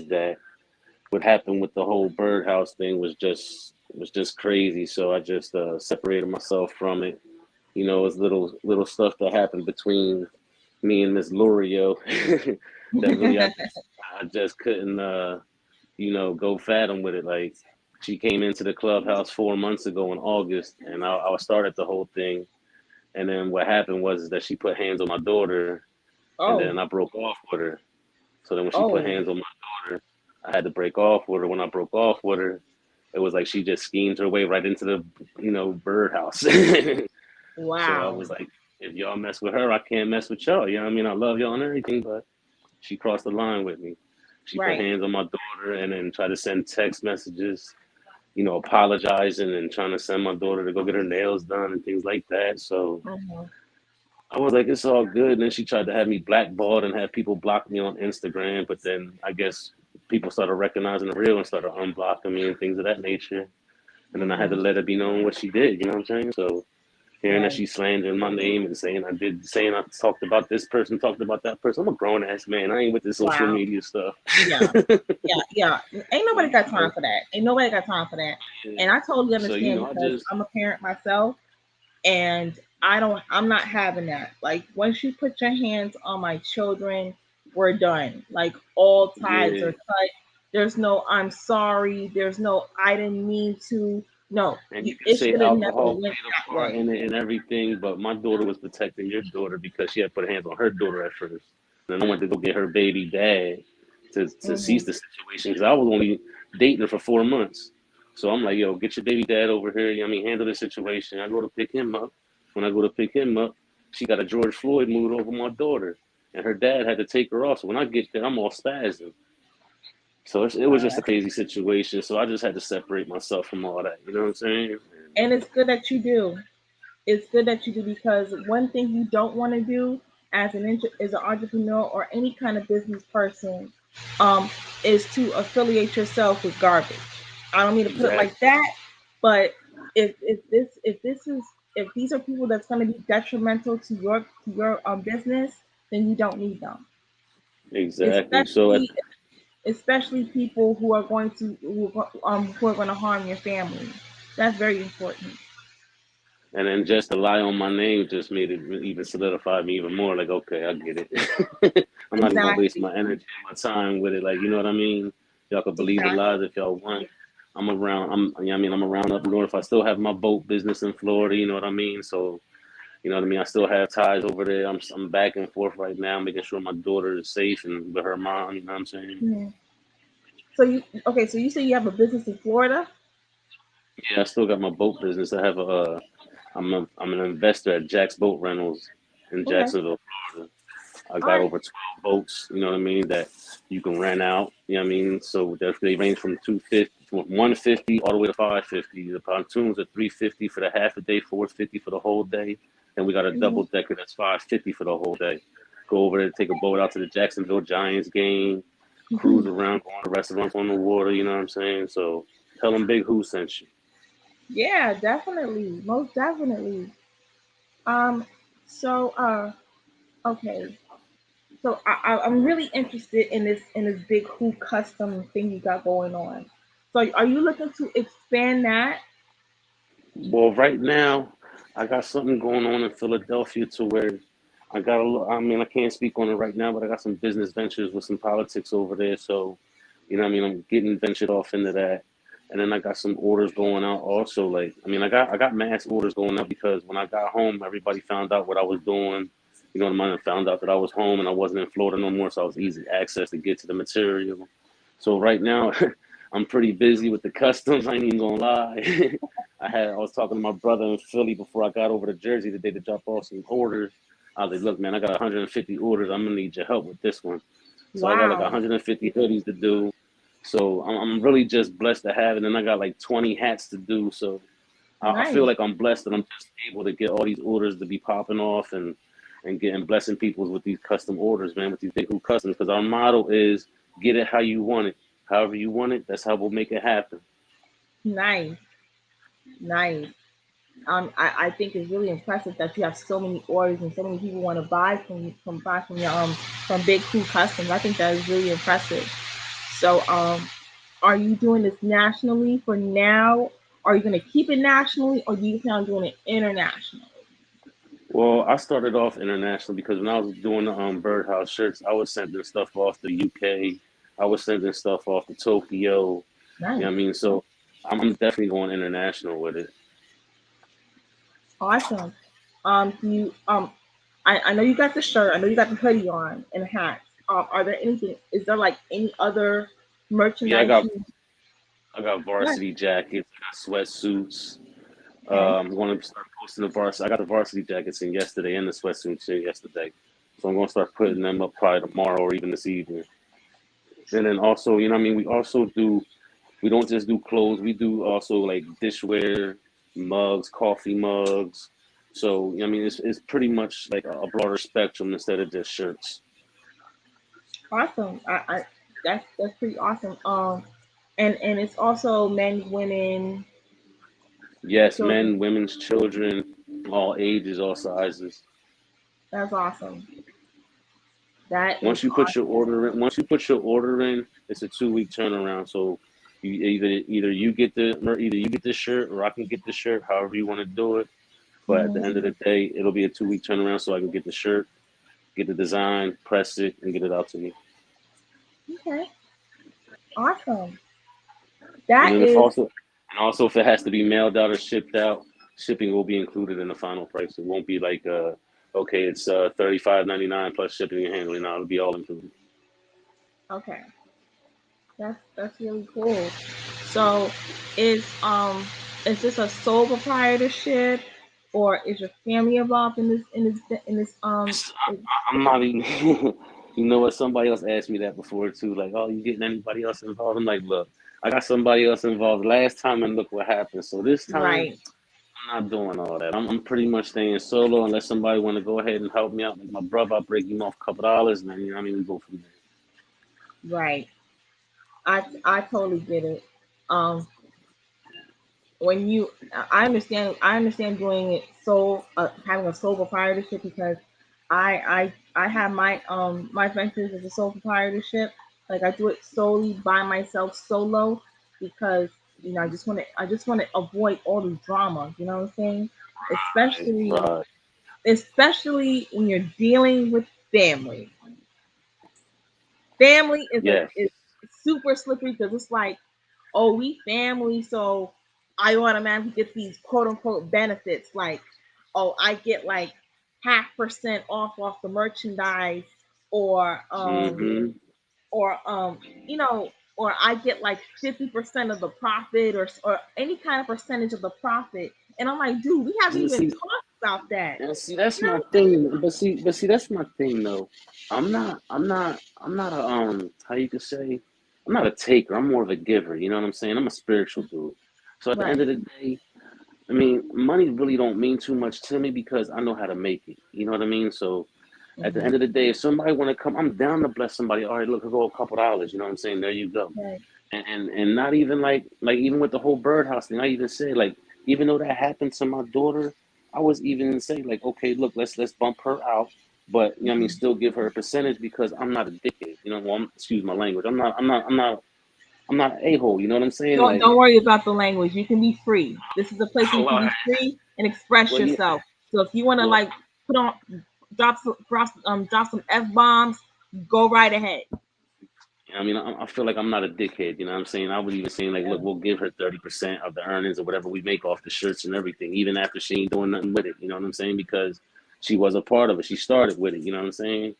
that what happened with the whole birdhouse thing was just crazy. So I just separated myself from it. It was little stuff that happened between me and Miss Lorio that really I just couldn't go fathom with it. Like she came into the clubhouse 4 months ago in August, and I started the whole thing. And then what happened was that she put hands on my daughter, and Oh, then I broke off with her. So then when she put oh, hands on my daughter, I had to break off with her. When I broke off with her, it was like she just schemed her way right into the birdhouse. So I wow. was like, if y'all mess with her, I can't mess with y'all. You know what I mean? I love y'all and everything, but she crossed the line with me. She put Right. hands on my daughter and then tried to send text messages, apologizing and trying to send my daughter to go get her nails done and things like that. So Mhm. I was like, it's all good. And then she tried to have me blackballed and have people block me on Instagram. But then I guess people started recognizing the real and started unblocking me and things of that nature. And then I had to Mhm. let it be known what she did. You know what I'm saying? So hearing that Right. she slandering my name and saying I talked about this person, talked about that person. I'm a grown ass man. I ain't with this social Wow. media stuff. Yeah. Yeah. Yeah. Ain't So nobody got time for that. Ain't nobody got time for that. yeah. And I totally So understand I because just I'm a parent myself, and I'm not having that. Like once you put your hands on my children, we're done. Like all ties yeah. are cut. There's no I'm sorry. There's no I didn't mean to. No, And you can it say should have never alcohol went played a that part way. in it and everything, but my daughter was protecting your daughter because she had put hands on her daughter at first. And then I went to go get her baby dad to cease Hmm. the situation because I was only dating her for 4 months. So I'm like, yo, get your baby dad over here. You know what I mean, handle the situation. I go to pick him up. When I go to pick him up, she got a George Floyd mood over my daughter. And her dad had to take her off. So when I get there, I'm all spazzing. So it was just a crazy situation. So I just had to separate myself from all that. You know what I'm saying? And And it's good that you do. It's good that you do because one thing you don't want to do as as an entrepreneur or any kind of business person, um, is to affiliate yourself with garbage. I don't mean to put it like exactly, that, but if these are people that's going to be detrimental to your business, then you don't need them. exactly. So Especially especially people who are going to harm your family. That's very important. and then just to lie on my name just made it even solidify me even more. Like, okay, I get it. I'm not even gonna waste Exactly. my energy and my time with it. Like, you know what I mean? Y'all could believe the Exactly. lies if y'all want. I'm around. You know what I mean? I'm around up north. I still have my boat business in Florida. You know what I mean? So, you know what I mean? I still have ties over there. I'm back and forth right now, making sure my daughter is safe and with her mom. You know what I'm saying? Mhm. So you okay? So you say you have a business in Florida? Yeah, I still got my boat business. I'm an investor at Jack's Boat Rentals in Okay. Jacksonville, Florida. I All got right. over 12 boats, you know what I mean, that you can rent out, you know what I mean? So they range from 250, 150 all the way to 550. The pontoons are 350 for the half a day, 450 for the whole day. And we got a Hmm. double decker that's 550 for the whole day. Go over there, take a boat out to the Jacksonville Giants game, cruise around, go on to restaurants on the water, you know what I'm saying? So tell them Big Who sent you. Yeah, definitely, most definitely. Um. So okay. So I'm really interested in this big Who custom thing you got going on. So are you looking to expand that? Well, right now, I got something going on in Philadelphia to where I mean, I can't speak on it right now, but I got some business ventures with some politics over there. So, you know what I mean? I'm getting ventured off into that. And then I got some orders going out also. Like, I mean, I got mass orders going out because when I got home, everybody found out what I was doing. You know what I mean? Found out that I was home and I wasn't in Florida no more. So I was easy access to get to the material. So right now, I'm pretty busy with the customs. I ain't even gonna lie. I was talking to my brother in Philly before I got over to Jersey today to drop off some orders. I was like, look, man, I got 150 orders. I'm gonna need your help with this one. So I got like Wow. 150 hoodies to do. So I'm really just blessed to have it. And I got like 20 hats to do. So I feel Nice. like I'm blessed that I'm just able to get all these orders to be popping off and getting blessing people with these custom orders, man, with these big Who customs. Because our motto is get it how you want it. However you want it, that's how we'll make it happen. Nice. Nice. I think it's really impressive that you have so many orders and so many people want to buy from your from Big Who Customs. I think that is really impressive. So are you doing this nationally for now? Are you going to keep it nationally, or do you plan on doing it internationally? Well, I started off international because when I was doing the Birdhouse shirts, I was sending stuff off to UK. I was sending stuff off to Tokyo. You know Nice. what I mean? So I'm definitely going international with it. Awesome. Do you I know you got the shirt, I know you got the hoodie on and the hat. Are there anything, is there like any other Yeah, merchandise you I got yes, varsity jackets, I got sweatsuits. okay. I'm going to start posting the varsity. I got the varsity jackets in yesterday and the sweatsuits in yesterday. So I'm going to start putting them up probably tomorrow or even this evening. And then also, you know what I mean? We don't just do clothes. We do also like dishware, mugs, coffee mugs. So, you know what I mean, it's pretty much like a broader spectrum instead of just shirts. Awesome. I that's pretty awesome. And it's also men, women, Yes, children. men, women's, children, all ages, all sizes. That's awesome. That is Once you put your order in, it's a 2 week turnaround. So you either you get the shirt or I can get the shirt, however you want to do it. But at the awesome. end of the day, it'll be a 2 week turnaround so I can get the shirt, get the design, press it, and get it out to me. Okay. Awesome. And That then is if it has to be mailed out or shipped out, shipping will be included in the final price. It won't be like okay, it's 35.99 plus shipping and handling. No, it'll be all included. okay. That's really cool. So is is this a sole proprietorship, or is your family involved in this I'm not even. You know what? Somebody else asked me that before too. Like, oh, you getting anybody else involved? I'm like, look, I got somebody else involved last time, and look what happened. So this time, right, I'm not doing all that. I'm pretty much staying solo unless somebody want to go ahead and help me out. Like my brother, I'll break him off a couple dollars, and then you know, what I mean, we go from there. right. I totally get it. Um when you I understand doing it having a sole proprietorship, because I have my ventures as a sole proprietorship. Like I do it solely by myself, solo, because I just want to avoid all the drama, you know what I'm saying? especially Right. especially when you're dealing with family. Family Yes. is super slippery, because it's like, oh, we family, so I automatically get these quote unquote benefits, like, oh, I get like half percent off the merchandise, or Hmm. or or I get like 50% of the profit, or any kind of percentage of the profit. And I'm like, dude, we haven't See, even see, talked about that. that's You my know? thing. But see, that's my thing though. I'm not a how you could say, I'm not a taker. I'm more of a giver. You know what I'm saying? I'm a spiritual dude. So at the end Right. of the day, I mean, money really don't mean too much to me because I know how to make it. You know what I mean? So at the Hmm. end of the day, if somebody want to come, I'm down to bless somebody. All right, look, I'll go a couple dollars. You know what I'm saying? There you go. Right. And not even like even with the whole birdhouse thing, I even say like even though that happened to my daughter, I was even say like okay, look, let's bump her out, but you know what I mean, Mhm. still give her a percentage because I'm not a dickhead. You know, well, excuse my language. I'm not a hole. You know what I'm saying? Don't Like, worry about the language. You can be free. This is a place where you can well, be free and express yeah, yourself. So if you want to well, like put on drop some f bombs, go right ahead. I mean, I feel like I'm not a dickhead. You know what I'm saying? I was even saying like, look, Yeah. we'll give her 30% of the earnings or whatever we make off the shirts and everything, even after she ain't doing nothing with it. You know what I'm saying? Because she was a part of it. She started with it. You know what I'm saying?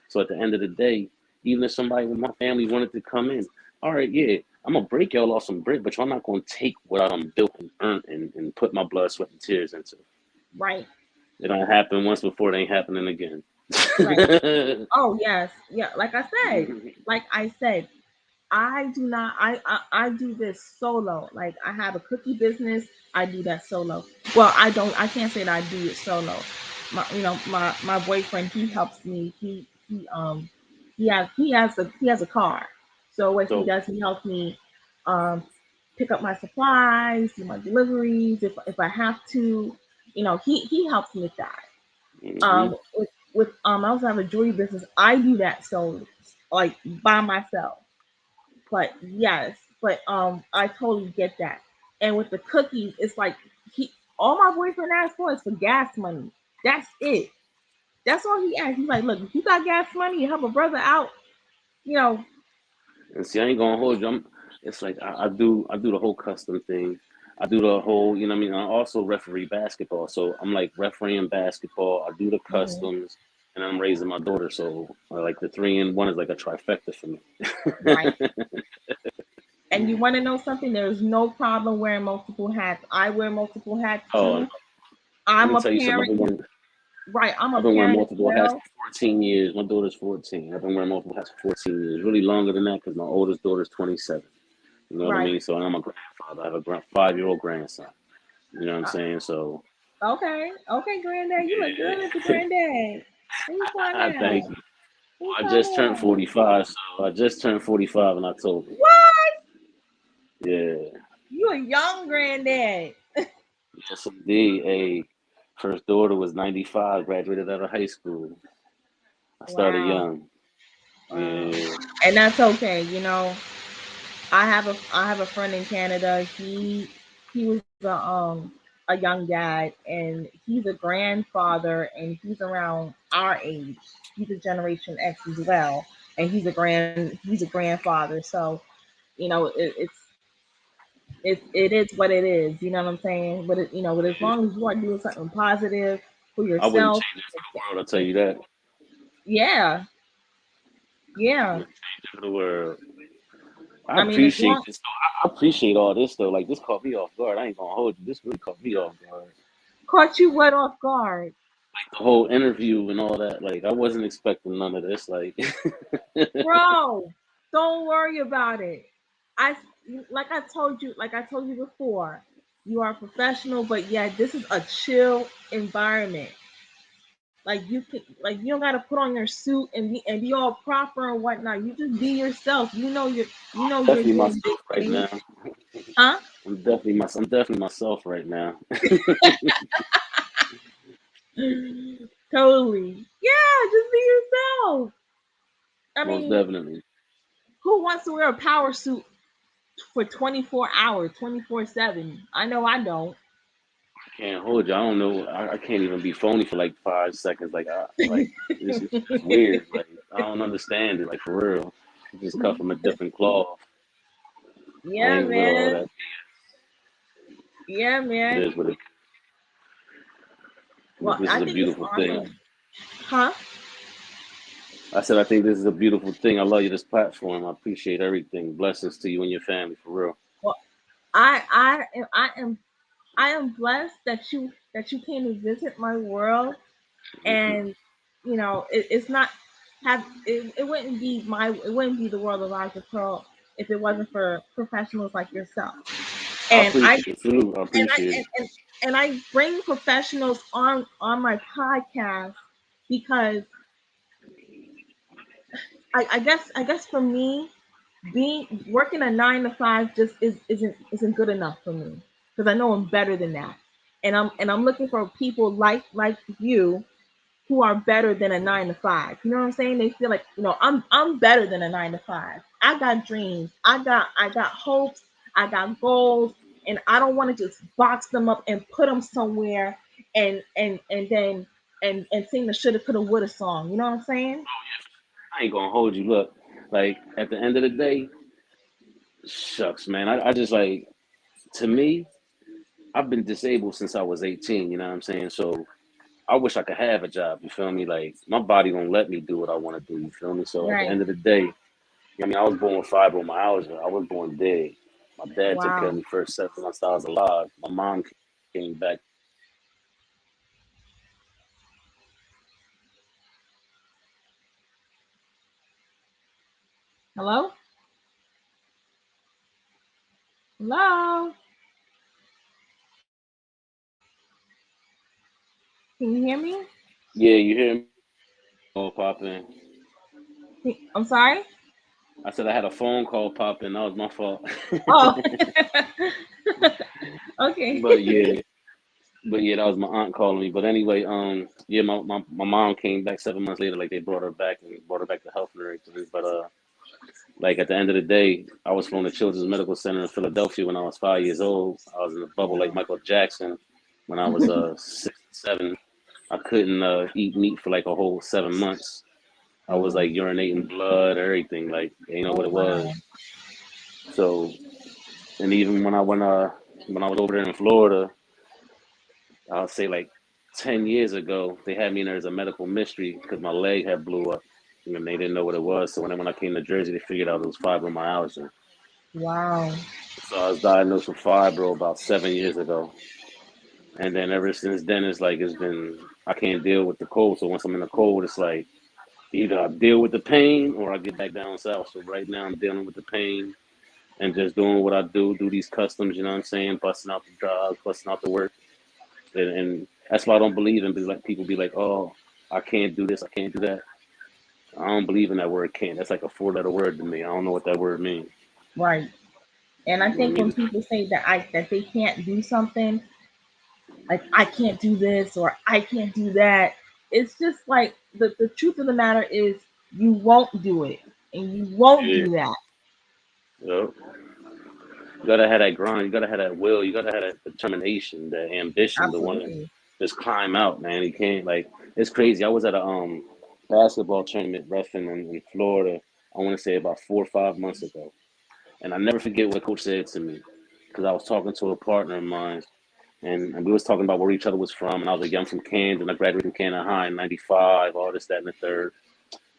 So at the end of the day, even if somebody with my family wanted to come in, all right, yeah, I'm gonna break y'all off some bread, but y'all not gonna take what I done built and earned and put my blood, sweat, and tears into. Right. It done happened once before; it ain't happening again. Right. Oh yes. Yeah. Like I said, I do not. I do this solo. Like I have a cookie business. I do that solo. Well, I don't. I can't say that I do it solo. My boyfriend, he helps me. He has a car. So what he So, does, he helps me um pick up my supplies, do my deliveries if I have to. He helps me with that. hmm With I also have a jewelry business. I do that so like by myself. But yes, but I totally get that. And with the cookies, it's like he all my boyfriend asked for is for gas money. That's it. That's all he asked. He's like, look, if you got gas money, you help a brother out, you know. And see, I ain't gonna hold you. It's like I do the whole custom thing. I do the whole, you know what I mean? I also referee basketball. So I'm like refereeing basketball. I do the Mhm. customs and I'm raising my daughter. So like the 3-in-1 is like a trifecta for me. Right. And you want to know something? There's no problem wearing multiple hats. I wear multiple hats Oh, too. let I'm me a tell you something. parent. Right. I'm a I've been wearing parent as multiple hats well. for 14 years. My daughter's 14. I've been wearing multiple hats for 14 years. Really longer than that because my oldest daughter's 27. You know what I Right. mean? So I'm a grandfather. I have a 5-year-old grandson. You know what I'm Uh, saying? So okay. Okay, granddad. You look good as a yeah. granddad. Let me find I thank out. you. Let me I find just turned out. 45, so I just turned 45 in October. What? Yeah. You a young granddad. Yes, indeed. First daughter was 95, graduated out of high school. I started Wow. young. Wow. Yeah. And that's okay. I have a friend in Canada. He was a young dad, and he's a grandfather, and he's around our age. He's a Generation X as well, and he's a grandfather. So it is what it is. You know what I'm saying? But as long as you are doing something positive for I wouldn't yourself, change it for the world, I'll tell you that. yeah, I yeah. wouldn't change it for the world. I I mean, as appreciate long this though. I appreciate all this though. Like this caught me off guard. I ain't gonna hold you. This really caught me off guard. caught you what off guard. The whole interview and all that. Like I wasn't expecting none of this. Like Bro, don't worry about it. I like I told you before, you are a professional, but yeah, this is a chill environment. You don't gotta put on your suit and be all proper and whatnot. You just be yourself. You're definitely doing big myself right things. now. Huh? I'm definitely myself right now. Totally. Yeah, just be yourself. I Most mean, definitely. who wants to wear a power suit for 24 hours, 24/7? I know I don't. Can't hold you. I don't know. I can't even be phony for like 5 seconds. Like this is just weird. Like I don't understand it. Like for real. It just cut from a different cloth. I Yeah, ain't with all man. that. Yeah, It man. is what it is. Well, This is I a think it's beautiful thing. awesome. Huh? I said I think this is a beautiful thing. I love you this platform. I appreciate everything. Blessings to you and your family for real. Well, I am blessed that you came to visit my world, and it's not have it wouldn't be the world of Roger Pearl if it wasn't for professionals like yourself. I And I appreciate it too. I and I appreciate it. and I bring professionals on my podcast because I guess for me, being working a 9 to 5 just isn't good enough for me because I know I'm better than that, and I'm looking for people like you who are better than a 9 to 5. You know what I'm saying? They feel like I'm better than a 9 to 5. I got dreams. I got hopes. I got goals, and I don't want to just box them up and put them somewhere and then and sing the shoulda coulda woulda song. You know what I'm saying? I ain't gonna hold you. Look, like at the end of the day, shucks, man. I just like to me, I've been disabled since I was 18. You know what I'm saying? So I wish I could have a job. You feel me? Like my body don't let me do what I want to do. You feel me? So at the Right. end of the day, I mean, I was born with fibromyalgia. I was born dead. My dad took care of Wow. me first 7 months I was alive. My mom came back. Hello? Hello? Can you hear me? Yeah, you hear me? Oh, pop in. I'm sorry? I said I had a phone call pop in. That was my fault. Oh. Okay. But yeah, that was my aunt calling me. But anyway, yeah, my mom came back 7 months later. Like they brought her back and brought her back to health and everything. But Like at the end of the day, I was from the Children's Medical Center in Philadelphia when I was 5 years old. I was in a bubble like Wow. Michael Jackson when I was 6, 7. I couldn't eat meat for like a whole 7 months. I was Mm. like urinating blood, everything. Like you know what Oh it wow. was. So, and even when I was over there in Florida, I'll say like 10 years ago, they had me in there as a medical mystery because my leg had blew up, and they didn't know what it was. So when I came to Jersey, they figured out it was fibromyalgia. Wow. So I was diagnosed with fibro about 7 years ago, and then ever since then, it's been I can't deal with the cold. So once I'm in the cold, it's like either I deal with the pain or I get back down south. So right now I'm dealing with the pain and just doing what I do these customs. You know what I'm saying? Busting out the drugs, busting out the work, and that's why I don't believe in be like people be like, oh, I can't do this, I can't do that. I don't believe in that word can't. That's like a four-letter word to me. I don't know what that word means. Right. And I You know what I think when mean? people say that they can't do something, like I can't do this or I can't do that, it's just like the truth of the matter is you won't do it and you won't Yeah. do that. Yep. You gotta have that grind. You gotta have that will. You gotta have that determination, that ambition, the one to Absolutely. just climb out, man. You can't like it's crazy. I was at a basketball tournament refing in Florida. I want to say about 4 or 5 months ago, and I never forget what coach said to me because I was talking to a partner of mine, and we was talking about where each other was from, and I was like, yeah, I'm from Camden. I graduated from Camden High in '95. All this, that, and the third.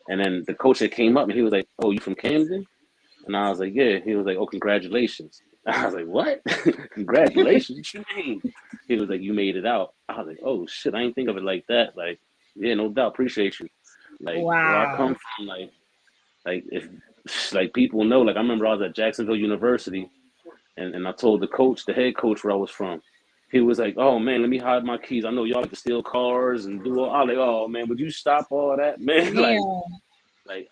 And then the coach that came up and he was like, "Oh, you from Camden?" And I was like, yeah. He was like, oh, congratulations. I was like, what? Congratulations? What you mean? He was like, you made it out. I was like, oh shit, I didn't think of it like that. Like, yeah, no doubt, appreciate you. Like where I Wow. come from, like if like people know, like I remember I was at Jacksonville University and I told the coach, the head coach where I was from. He was like, "Oh man, let me hide my keys. I know y'all like to steal cars and do all." I was like, "Oh man, would you stop all that, man?" Yeah. Like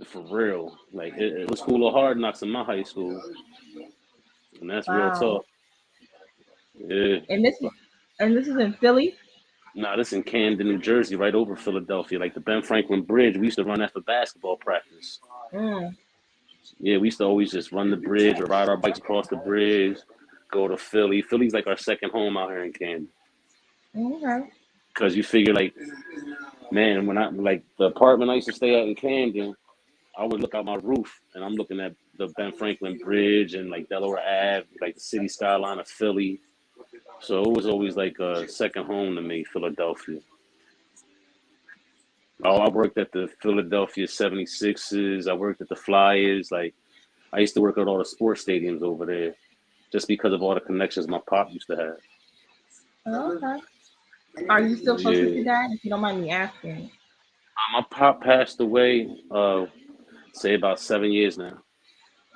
for real. Like it was School of Hard Knocks in my high school, and that's real Wow. talk. Yeah. And this is in Philly. Nah, this in Camden, New Jersey, right over Philadelphia. Like the Ben Franklin Bridge, we used to run that for basketball practice. Mm. Yeah, we used to always just run the bridge or ride our bikes across the bridge, go to Philly. Philly's like our second home out here in Camden. Okay. Cause you figure like, man, when I like the apartment I used to stay at in Camden, I would look out my roof and I'm looking at the Ben Franklin Bridge and like Delaware Ave, like the city skyline of Philly. So it was always like a second home to me, Philadelphia. Oh, I worked at the Philadelphia 76ers. I worked at the Flyers. Like I used to work at all the sports stadiums over there just because of all the connections my pop used to have. Okay. Are you still close with Yeah. your dad? If you don't mind me asking. My pop passed away, say about 7 years now.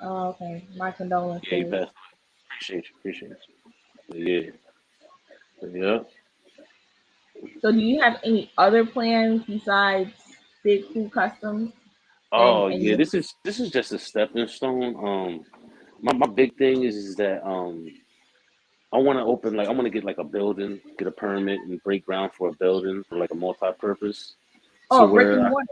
Oh, okay. My Yeah, he condolences. passed. Appreciate you. Yeah. So, do you have any other plans besides Big Cool Customs Oh and yeah, your this is just a stepping stone. My big thing is that I want to open like I want to get like a building, get a permit, and break ground for a building for like a multi-purpose. So oh, brick where and I, mortar?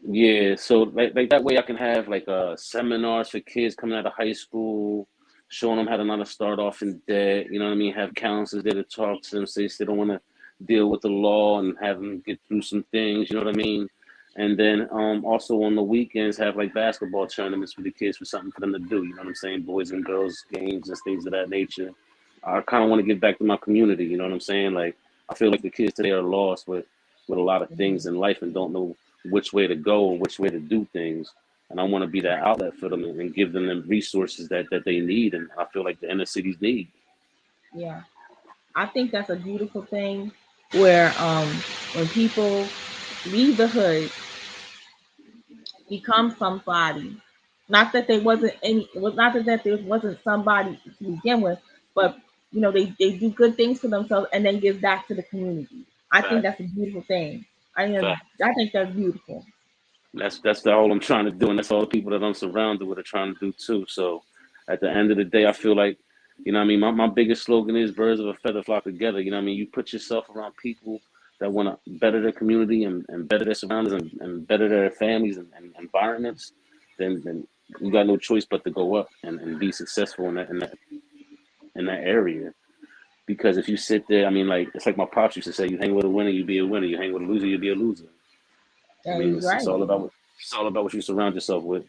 yeah, so like that way I can have like seminars for kids coming out of high school, showing them how to not to start off in debt. You know what I mean? Have counselors there to talk to them, say if they don't want to deal with the law and have them get through some things. You know what I mean? And then also on the weekends have like basketball tournaments for the kids for something for them to do. You know what I'm saying? Boys and girls games and things of that nature. I kind of want to give back to my community. You know what I'm saying? Like I feel like the kids today are lost with a lot of things Mhm. in life and don't know which way to go and which way to do things. And I want to be that Right. outlet for them and give them the resources that they need. And I feel like the inner cities need. Yeah. I think that's a beautiful thing where when people leave the hood, become somebody. Not that they wasn't any it was not that there wasn't somebody to begin with, but they do good things for themselves and then give back to the community. I think Fact, that's a beautiful thing. I fact. I think that's beautiful. That's the whole I'm trying to do, and that's all the people that I'm surrounded with are trying to do too. So at the end of the day, I feel like, you know what I mean, my biggest slogan is birds of a feather flock together. You know what I mean? You put yourself around people that want to better their community and better their surroundings and better their families and environments, then you got no choice but to go up and be successful in that area. Because if you sit there, I mean, like it's like my pops used to say, you hang with a winner, you be a winner. You hang with a loser, you be a loser. I Yeah, mean, he's it's right. all about what you surround yourself with.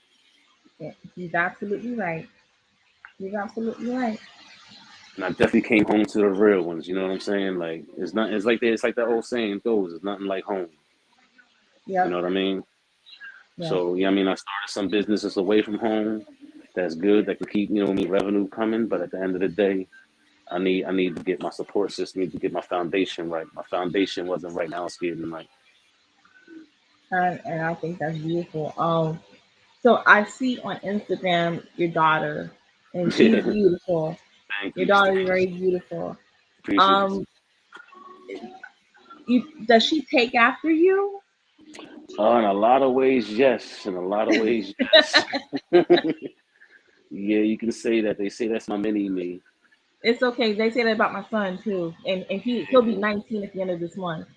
Yeah, he's absolutely right. He's absolutely right. And I definitely came home to the real ones. You know what I'm saying? Like it's not. It's like that old saying goes. It's nothing like home. You know Yep. what I mean? Yep. So yeah, I mean, I started some businesses away from home. That's good. That can keep me revenue coming. But at the end of the day, I need to get my support system. Need to get my foundation right. My foundation wasn't right. Now it's getting right. And I think that's beautiful. So I see on Instagram your daughter, and she's Yeah. beautiful. Thank Your you. daughter is very beautiful. Appreciate Um, does she take after you? you. In a lot of ways, yes. In a lot of ways, yes. Yeah, you can say that. They say that's my mini me. It's okay. They say that about my son too, and he'll be 19 at the end of this month.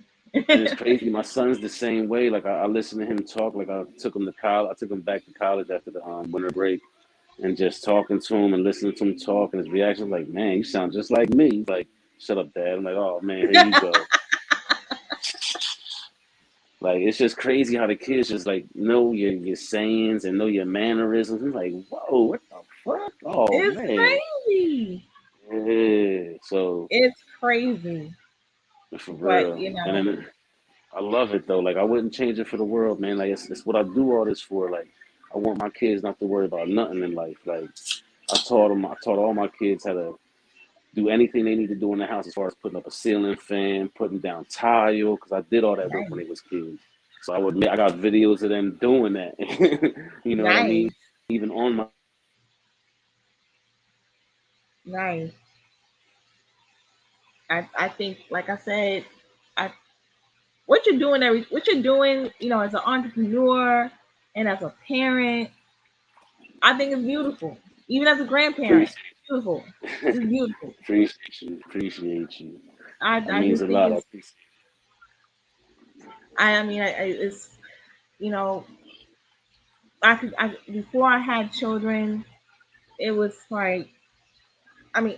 And it's crazy. My son's the same way. Like I listen to him talk. Like I took him to college. I took him back to college after the winter break, and just talking to him and listening to him talk and his reaction. Like, man, you sound just like me. He's like, shut up, Dad. I'm like, oh man, here you go. Like it's just crazy how the kids just like know your sayings and know your mannerisms. I'm like, whoa, what the fuck? Oh It's man, crazy. yeah. So It's crazy. for But real, you and know, then I love it though. Like I wouldn't change it for the world, man. Like it's what I do all this for. Like I want my kids not to worry about nothing in life. Like I taught all my kids how to do anything they need to do in the house as far as putting up a ceiling fan, putting down tile, because I did all that work when nice, they was kids. So I got videos of them doing that. You know what I mean? nice, Even on my nice. I think, like I said, I what you're doing, as an entrepreneur and as a parent, I think it's beautiful. Even as a grandparent, appreciate, beautiful. It's beautiful. appreciate you. That I means just a think lot. I it's. appreciate I mean, it's you know, before I had children, it was like, I mean,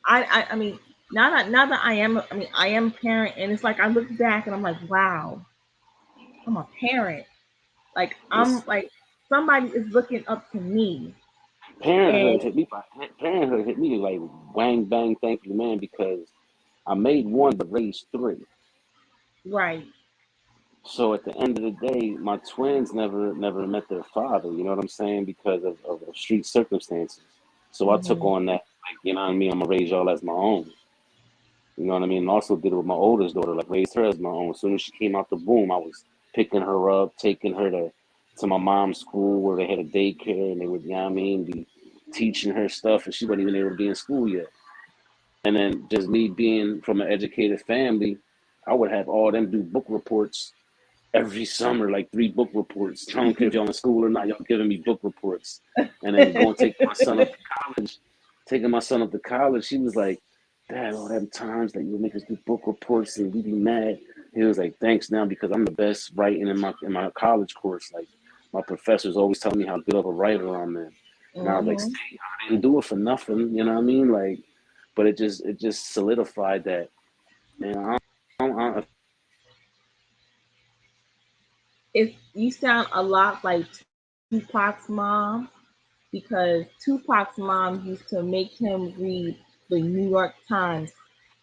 I mean, now that I am a parent, and it's like I look back and I'm like, wow, I'm a parent. Like I'm this like somebody is looking up to me, parenthood and hit me. Parenthood hit me like wang bang. Thank you, man, because I made one but raised three. right. So at the end of the day, my twins never met their father. You know what I'm saying? Because of street circumstances. So I took Hmm. on that, like you know what I mean. I'm gonna raise y'all as my own. You know what I mean? And also did it with my oldest daughter, like raised her as my own. As soon as she came out the womb, I was picking her up, taking her to my mom's school where they had a daycare, and they would, you know what I mean, be teaching her stuff, and she wasn't even able to be in school yet. And then just me being from an educated family, I would have all them do book reports every summer, like three book reports. I don't care if y'all in school or not, y'all giving me book reports. And then going take my son up to college, taking my son up to college, she was like, Dad, all them times that you make us do book reports and we be mad. He was like, thanks now because I'm the best writing in my college course. Like my professors always tell me how good of a writer I'm in. And I was like, Hmm. see, I didn't do it for nothing, you know what I mean? Like, but it just solidified that, man, I If you sound a lot like Tupac's mom, because Tupac's mom used to make him read the New York Times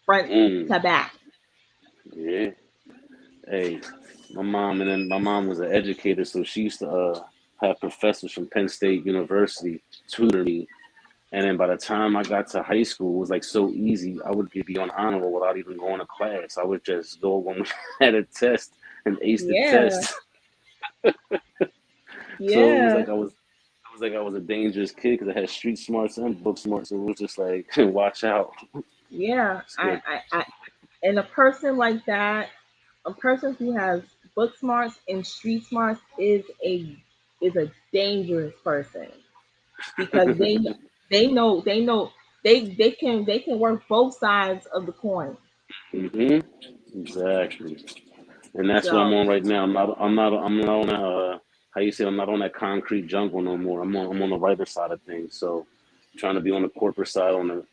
front mm, to back. yeah. Hey, my mom was an educator, so she used to have professors from Penn State University tutor me. And then by the time I got to high school, it was like so easy. I would be on honor roll without even going to class. I would just go when we had a test and ace the Yeah, test. So yeah, I was a dangerous kid because I had street smarts and book smarts. So it was just like, watch out. yeah. Scared. And a person like that, a person who has book smarts and street smarts is a dangerous person because they know they can work both sides of the coin. Exactly. And that's what I'm So on right now. I'm not on. how you say, I'm not on that concrete jungle no more. I'm on the writer side of things. So I'm trying to be on the corporate side, on the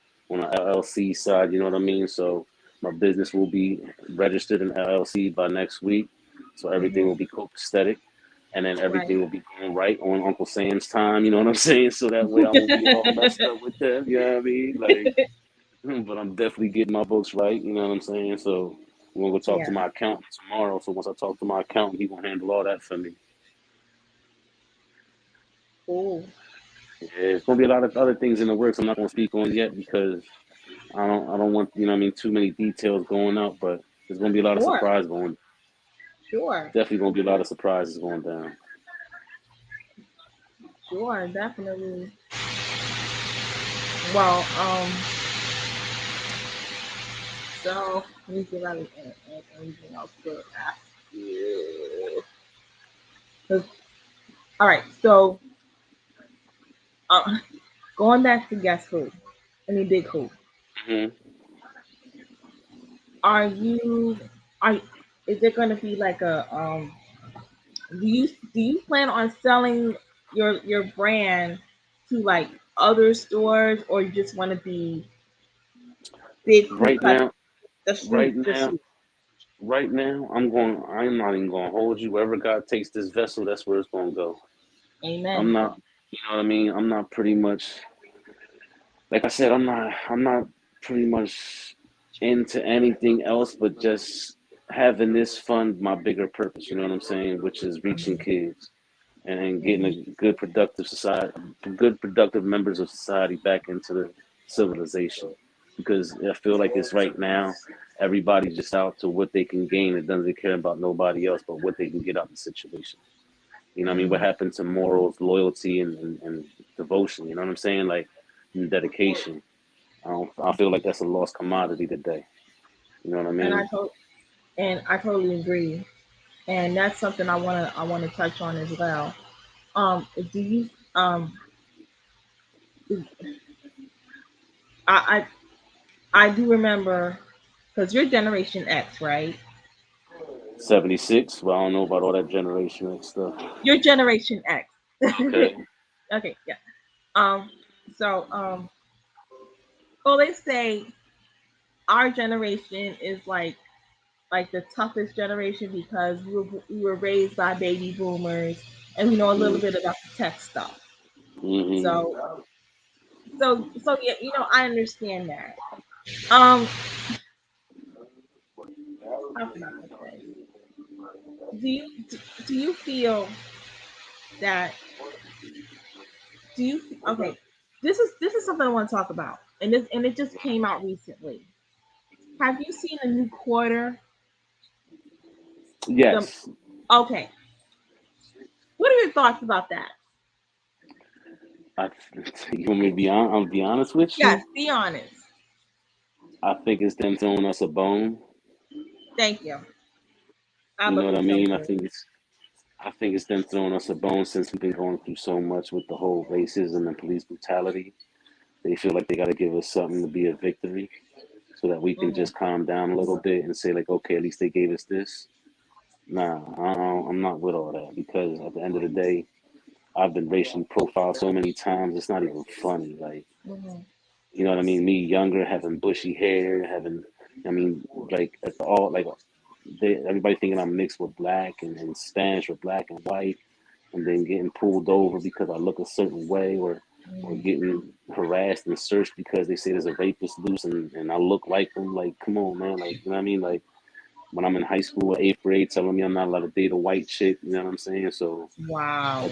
LLC side. You know what I mean? So my business will be registered in LLC by next week. So everything Hmm. will be copacetic, and then Right. everything will be going right on Uncle Sam's time. You know what I'm saying? So that way I won't be all messed up with them. You know what I mean? Like, but I'm definitely getting my books right. You know what I'm saying? So I'm gonna go talk to Yeah. my accountant tomorrow. So once I talk to my accountant, he gonna handle all that for me. Cool. Yeah, it's gonna be a lot of other things in the works. I'm not gonna speak on yet because I don't want, you know what I mean, too many details going out. But there's gonna be a lot of Sure. surprise going. Sure. Definitely gonna be a lot of surprises going down. Sure. Definitely. Well, so let me see if I can add anything else to ask you. 'Cause- All right. So, uh, going back to Guess Who? I mean, Big Who. Hmm. Are you? Are is there going to be like a do you plan on selling your brand to like other stores, or you just want to be Big Who Right cut now, the right swoop the now, swoop? right now, I'm not even gonna hold you. Wherever God takes this vessel, that's where it's gonna go. I'm Amen. not, you know what I mean. I'm not pretty much, like I said, I'm not pretty much into anything else but just having this fund my bigger purpose. You know what I'm saying? Which is reaching kids and getting Hmm. a good productive society, good productive members of society back into the civilization. Because I feel like it's right now, everybody's just out to what they can gain. It doesn't care about nobody else but what they can get out of the situation. You know what I mean? What Hmm. happened to morals, loyalty, and devotion? You know what I'm saying? Like, and dedication. I feel like that's a lost commodity today. You know what I And mean? I totally agree. And that's something I wanna touch on as well. Do you I I do remember because you're Generation X, right? 76. Well, I don't know about all that generational stuff. You're Generation X. Okay. Okay, yeah. Um, so well, they say our generation is like the toughest generation because we were raised by baby boomers and we know a little bit about the tech stuff. Mm-hmm. So so yeah, I understand that. Um, how can I put this? Do you do you feel that do you okay? This is something I want to talk about, and it just came out recently. Have you seen a new quarter? The Yes. okay. What are your thoughts about that? I, you want me to be on? I'll be honest with Yes, you. be honest. I think it's them throwing us a bone. Thank you. I You know what I believe so mean? too. I think it's them throwing us a bone since we've been going through so much with the whole racism and police brutality. They feel like they got to give us something to be a victory, so that we can Hmm. just calm down a little bit and say like, okay, at least they gave us this. Nah, I'm not with all that because at the end of the day, I've been racially profiled so many times. It's not even funny. Like, Hmm. you know what I mean? Me younger, having bushy hair, having, I mean, like at all, like everybody thinking I'm mixed with black and Spanish or black and white, and then getting pulled over because I look a certain way, or Hmm. getting harassed and searched because they say there's a rapist loose and I look like them. Like, come on, man. Like, you know what I mean? Like when I'm in high school, eighth grade, telling me I'm not allowed to date a white chick. You know what I'm saying? So Wow.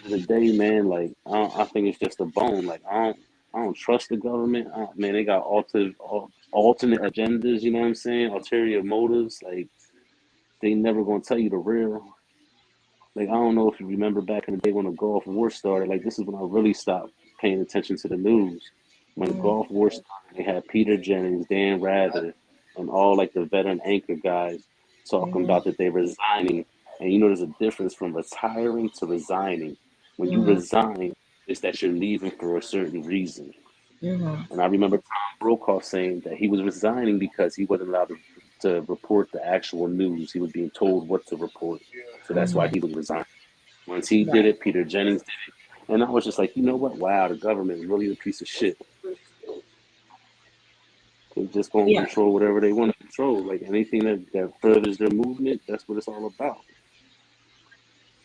at the end of the day, man, like I think it's just a bone. Like I don't trust the government. Man, they got alternate agendas. You know what I'm saying? Ulterior motives. Like they never gonna tell you the real. Like I don't know if you remember back in the day when the Gulf War started. Like this is when I really stopped paying attention to the news. When the Hmm. Gulf War started, they had Peter Jennings, Dan Rather, and all like the veteran anchor guys talking Hmm. about that they resigning. And you know, there's a difference from retiring to resigning. When you Hmm. resign, it's that you're leaving for a certain reason. Hmm. And I remember Tom Brokaw saying that he was resigning because he wasn't allowed to report the actual news. He was being told what to report. So that's why Hmm. he was resigning. Once he did Right. it, Peter Jennings did it, and I was just like, you know what? Wow, the government is really a piece of shit. They just gonna Yeah. control whatever they want to control. Like anything that furthers their movement, that's what it's all about.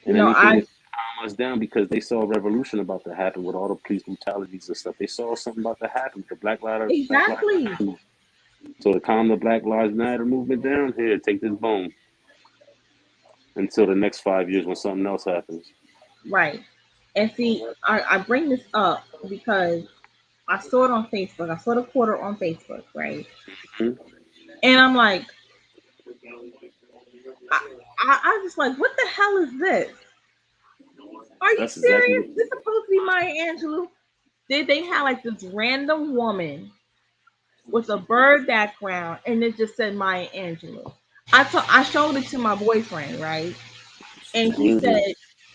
And anything I that calm us down because they saw a revolution about to happen with all the police brutalities and stuff. They saw something about to happen with the Black Lives exactly Matter movement. So to calm the Black Lives Matter movement down, here, take this bone until the next 5 years when something else happens. right. And see, I bring this up because I saw it on Facebook. I saw the quarter on Facebook, right? Hmm. And I'm like, I just like, what the hell is this? Are you That's exactly serious? what. This supposed to be Maya Angelou? Did they have like this random woman with a bird background and it just said Maya Angelou? I showed it to my boyfriend, right? And he Hmm. said,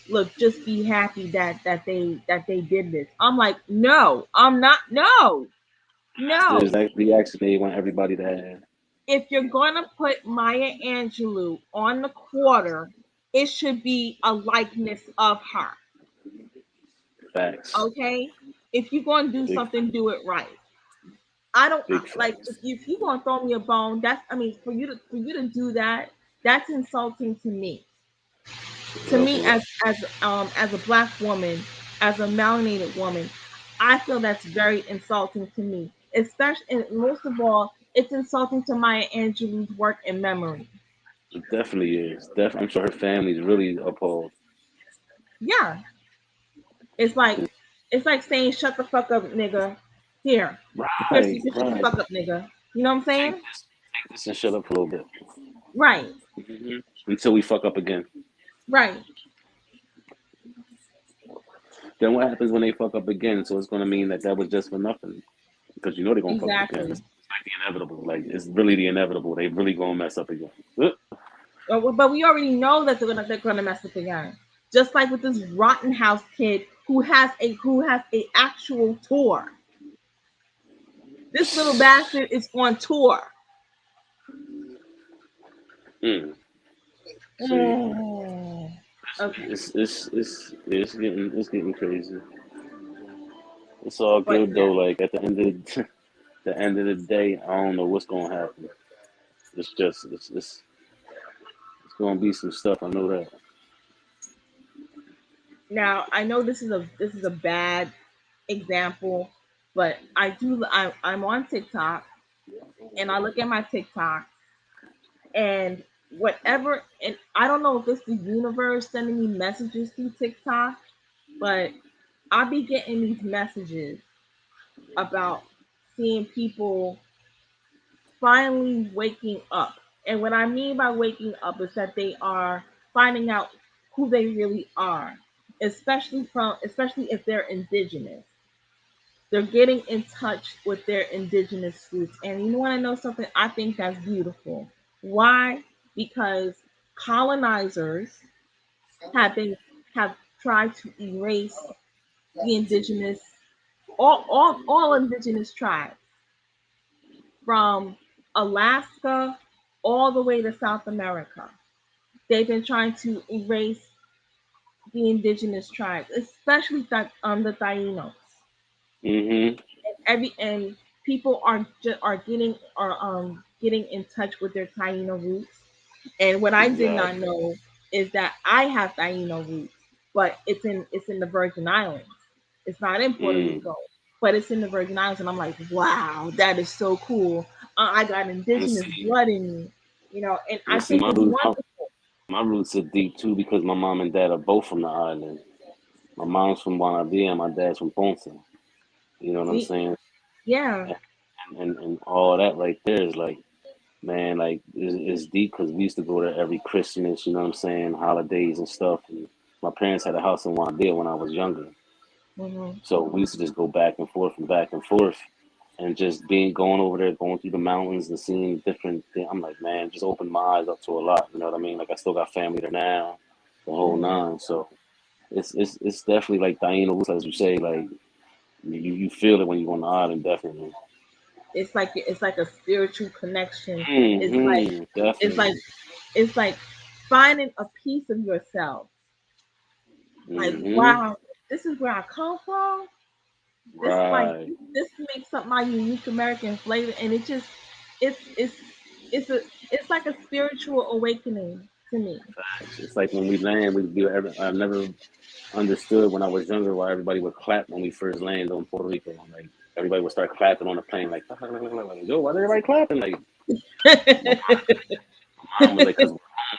"Look, just be happy that they did this." I'm like, "No, I'm not. No, That's the no. exact reaction they want everybody to have. If you're gonna put Maya Angelou on the quarter, it should be a likeness of her. Facts. Okay? If you're gonna do Big, something, do it right. I don't big like facts. if you gonna throw me a bone. That's I mean for you to do that. That's insulting to me. To Yep. me, as a black woman, as a melanated woman, I feel that's very insulting to me. Especially, and most of all, it's insulting to Maya Angelou's work and memory. It definitely is. I'm sure her family's really appalled. Yeah, it's like it's like saying "shut the fuck up, nigga." Here, here's Right, some shut the right. fuck up, nigga. You know what I'm Take saying? this, take this and shut up for a little bit. Right, Hmm. Until we fuck up again. right, Then what happens when they fuck up again? So it's gonna mean that that was just for nothing because you know they're gonna fuck up again. exactly. It's like the inevitable. Like it's really the inevitable. They really gonna mess up again. But we already know that they're gonna mess up again. Just like with this Rotten House kid who has a actual tour. This little bastard is on tour. Mm. See, Mm. Okay, it's getting crazy. It's all but good yeah, though. Like at the end of the end of the day, I don't know what's gonna happen. It's just it's gonna be some stuff. I know that. now I know this is a bad example, but I'm on TikTok and I look at my TikTok and whatever, and I don't know if it's the universe sending me messages through TikTok, but I'll be getting these messages about seeing people finally waking up. And what I mean by waking up is that they are finding out who they really are, especially if they're indigenous. They're getting in touch with their indigenous roots. And you want to know something? I think that's beautiful. Why? Because colonizers have been have tried to erase the indigenous all indigenous tribes from Alaska all the way to South America. They've been trying to erase the indigenous tribes, especially the Tainos. Hmm. And people are getting in touch with their Taino roots. And what I did not Exactly. know is that I have Taino roots, but it's in the Virgin Islands. It's not in Puerto Mm. Rico, but it's in the Virgin Islands, and I'm like, wow, that is so cool. I got And indigenous see, blood in me, and I and see, think my it's roots, wonderful. my roots are deep too because my mom and dad are both from the island. My mom's from Guanabí and my dad's from Ponce. You know what I'm See, saying? yeah, And all that right there is like, man, like it's deep because we used to go there every Christmas. You know what I'm saying? Holidays and stuff. And my parents had a house in Guanabí when I was younger, hmm so we used to just go back and forth and back and forth. And just being going over there, going through the mountains and seeing different things, I'm like, man, just opened my eyes up to a lot. You know what I mean? Like I still got family there now, the whole hmm nine. So it's definitely like Taino roots, as you say. Like you feel it when you're on the island, definitely. it's like a spiritual connection. It's like Hmm. it's Definitely. like it's like finding a piece of yourself Like, Mm-hmm. wow, this is where I come from. This like Right. this makes up my unique American flavor, and it just it's it's a it's like a spiritual awakening to me. It's like when we land, I never understood when I was younger why everybody would clap when we first landed on Puerto Rico. Like everybody would start clapping on the plane, like, yo, why everybody clapping? Like my mom was like, because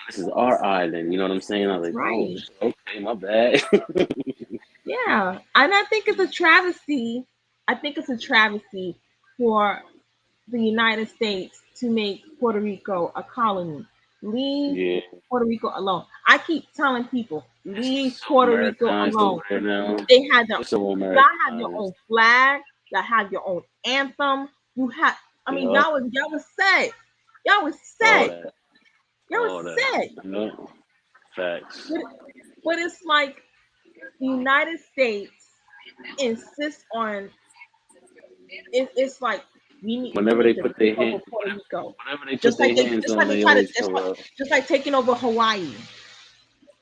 this is our island. You know what I'm saying? I was like, oh, Right. okay, my bad. Yeah. And I think it's a travesty. I think it's a travesty for the United States to make Puerto Rico a colony. Leave Yeah, Puerto Rico alone. I keep telling people, leave so Puerto Rico Americanized alone. over there now. They had their It's so y'all have your Americanized. own flag, y'all have your own anthem. You have I mean Yep, y'all was set. Y'all was all set. that, Y'all was all that. set. Yep. Facts. But, but it's like the United States insists on it's like we Whenever they need to put take their over hand, Puerto Rico. whenever they put their hands Just like on, they they try to always corrupt. just like taking over Hawaii.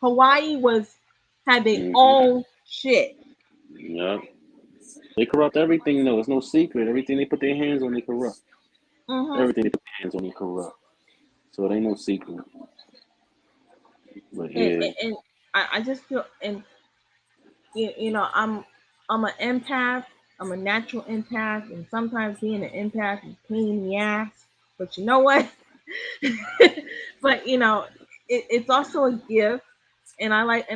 Hawaii was had their Hmm. own shit. Yep. They corrupt everything though. It's no secret. Everything they put their hands on, they corrupt. Hmm. Everything they put their hands on, they corrupt. So it ain't no secret. But And, yeah. and, and I just feel and you know I'm an empath. I'm a natural empath, and sometimes being an empath is a pain in the ass. But you know what? But it's also a gift, and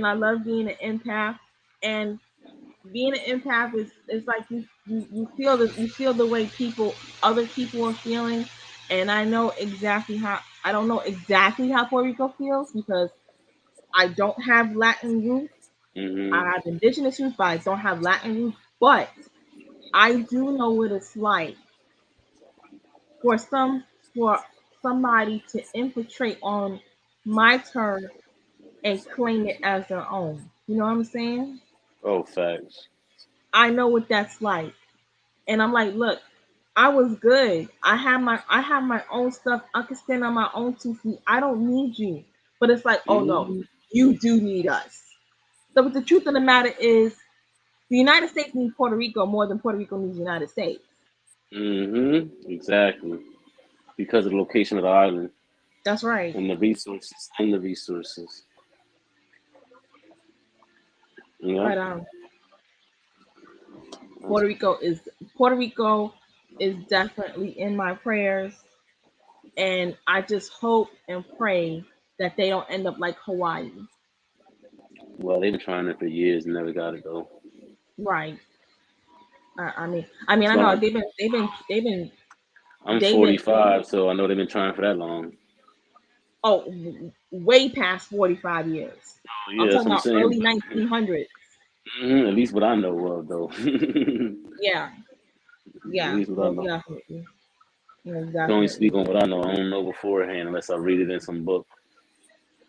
I love being an empath. And being an empath is like you feel the way other people are feeling, and I don't know exactly how Puerto Rico feels because I don't have Latin roots. I Hmm. have indigenous roots, but I don't have Latin roots. But I do know what it's like for for somebody to infiltrate on my turf and claim it as their own. You know what I'm saying? Oh, facts. I know what that's like. And I'm like, look, I was good. I have my own stuff. I can stand on my own 2 feet. I don't need you. But it's like, oh no, Hmm. you do need us. So but the truth of the matter is the United States needs Puerto Rico more than Puerto Rico needs the United States. Hmm. Exactly. Because of the location of the island That's right. and the resources and the resources. Yep. But That's, Puerto Rico is Puerto Rico is definitely in my prayers, and I just hope and pray that they don't end up like Hawaii. well, they've been trying it for years and never got it though. Right. I know So I'm they've been 45, so I know they've been trying for that long. way past 45 years. Oh I'm yeah, that's talking what I'm about saying. early 1900s. Hmm. At least what I know of though. At Yeah, yeah, least what I most know. definitely, most I can only speak definitely. on what I know. I don't know beforehand unless I read it in some book.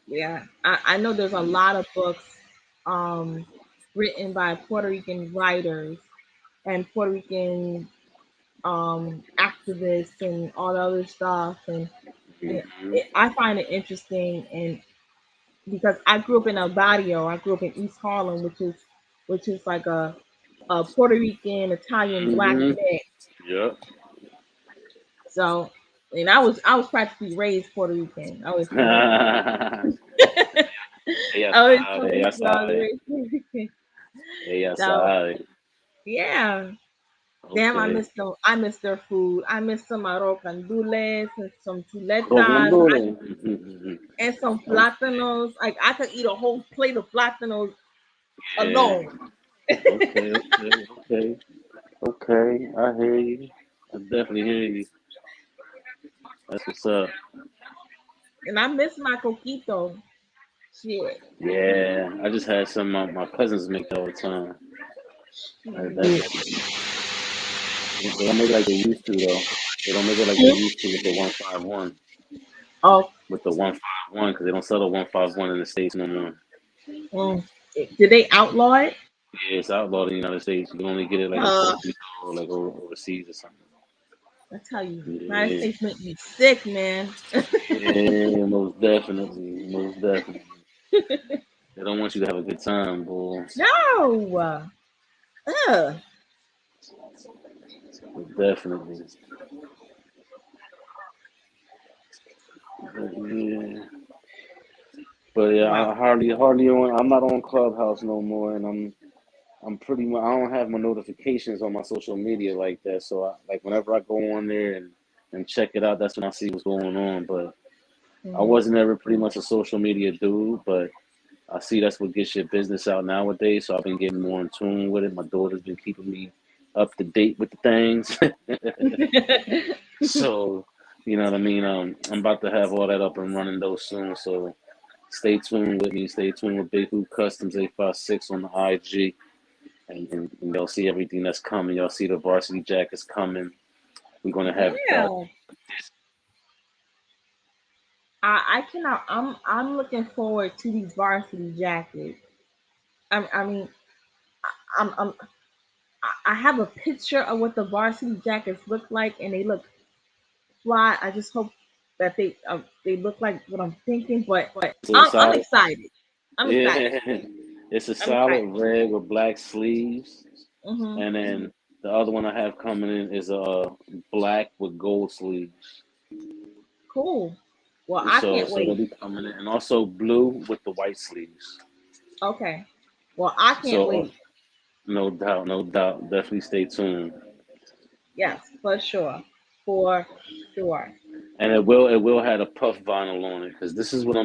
Yeah, I know there's a lot of books um, written by Puerto Rican writers and Puerto Rican activists and all the other stuff, and Hmm. I find it interesting, and because I grew up in El Barrio, I grew up in East Harlem, which is like a Puerto Rican Italian black Hmm. mix. Yep. So, and I was practically raised Puerto Rican. I was told. Ella I was sabe, told ella I was sabe, raised Puerto Rican. ella So sabe. yeah. Damn, Okay. I miss their food. I miss some arroz con dules and some chuletas Rogandole. and some Okay. plátanos. Like I could eat a whole plate of plátanos Yeah. alone. Okay. Okay. Okay. Okay. I hear you. I definitely hear you. That's what's up. And I miss my coquito. Shit. Yeah. I just had some of my cousins make that all the time. Shit. They don't make it like they used to though. They don't make it like they used to with the 151. Oh, With the 151 because they don't sell the 151 in the states no more. mm. Did they outlaw it? Yeah, it's outlawed in the United States. You can only get it like in Uh, Puerto Rico or like overseas or something. I tell you, United Yeah, States make me sick, man. yeah, most definitely, most definitely. They don't want you to have a good time, boy. No. Ugh. Definitely. Yeah. But yeah, Wow. I hardly on. I'm not on Clubhouse no more, and I'm pretty much. I don't have my notifications on my social media like that. So like whenever I go on there and check it out, that's when I see what's going on. But I Hmm. wasn't ever pretty much a social media dude, but I see that's what gets your business out nowadays. So I've been getting more in tune with it. My daughter's been keeping me up to date with the things. So, you know what I mean? I'm about to have all that up and running though soon. So stay tuned with me. Stay tuned with Big Hoop Customs 856 on the IG. And y'all see everything that's coming. Y'all see the varsity jackets coming. We're going to have Yeah. I cannot. I'm looking forward to these varsity jackets. I mean, I'm I have a picture of what the varsity jackets look like, and they look fly. I just hope that they look like what I'm thinking. But so I'm solid. excited. I'm excited. Yeah. It's a I'm solid excited. red with black sleeves. Hmm. And then the other one I have coming in is black with gold sleeves. Cool. Well, And I so can't so they'll wait. be coming in, and also blue with the white sleeves. Okay. Well, I can't So wait. no doubt, no doubt. Definitely stay tuned. Yes, for sure. For sure. And it will have a puff vinyl on it because this is what